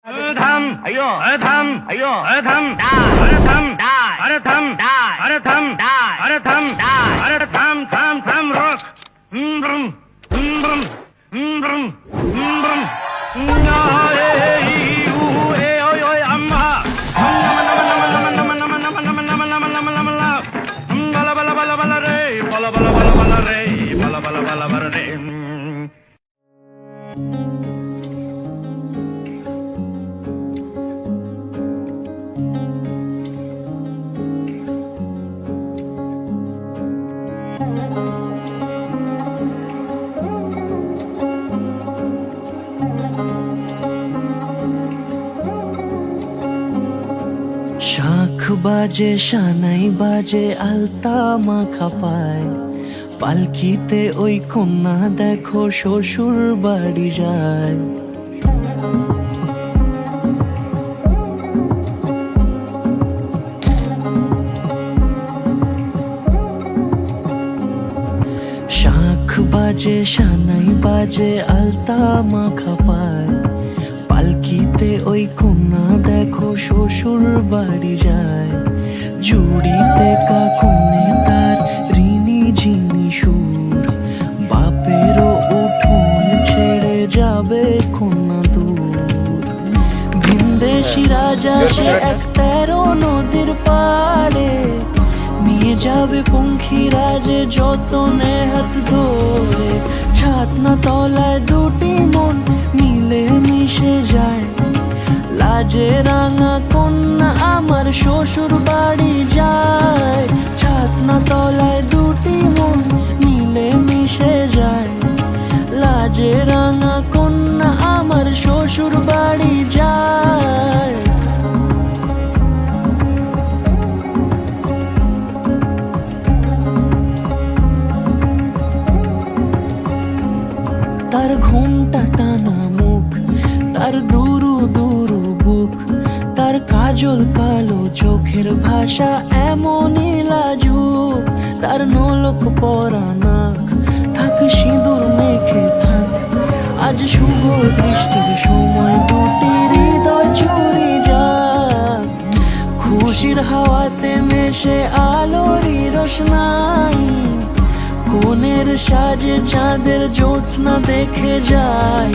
থাম আইয়ো থাম আইয়ো থাম আরে থাম আরে থাম আরে থাম আরে থাম আরে থাম থাম থাম রক ব্রুম ব্রুম ব্রুম ব্রুম শাঁখ বাজে সানাই বাজে আলতা মাখা পায়, পালকিতে ওই কন্যা দেখো শ্বশুর বাড়ি যায়। শাঁখ বাজে সানাই বাজে আলতা মাখা পায়, পালকিতে ওই কন্যা দেখো শ্বশুর বাড়ি যায়। চুড়িতে কাকনে তার ঋণী ঝিনি সুর, বাপেরও উঠোন ছেড়ে যাবে কন্যা দূর। ভিনদেশি রাজা সে এক 13 নদীর পাড়ে, নিয়ে যাবে পঙ্খী রাজে যতনে হাত ধরে। ছাতনা তলায় দুটি মন মিলে মিশে যায়, লাজে রাঙা কন্যা আমার শ্বশুর বাড়ি যায়। ছাতনা তলায় দুটি মন মিলে মিশে যায়, লাজে রাঙা কন্যা আমার শ্বশুর বাড়ি যায়। তার ঘুমটা টানা মুখ, তার দুরু দুরু বুক, তার কাজল কালো চোখের ভাষা এমনই লাজুক। তার নলক পরা নাক, থাক সিঁদুর মেখে থাক, আজ শুভ দৃষ্টির সময় দুটি হৃদয় চুরি যাক। খুশির হাওয়াতে মেশে আলোরই রোশনাই, কোণের সাজে চাঁদের জ্যোৎস্না দেখে যাই।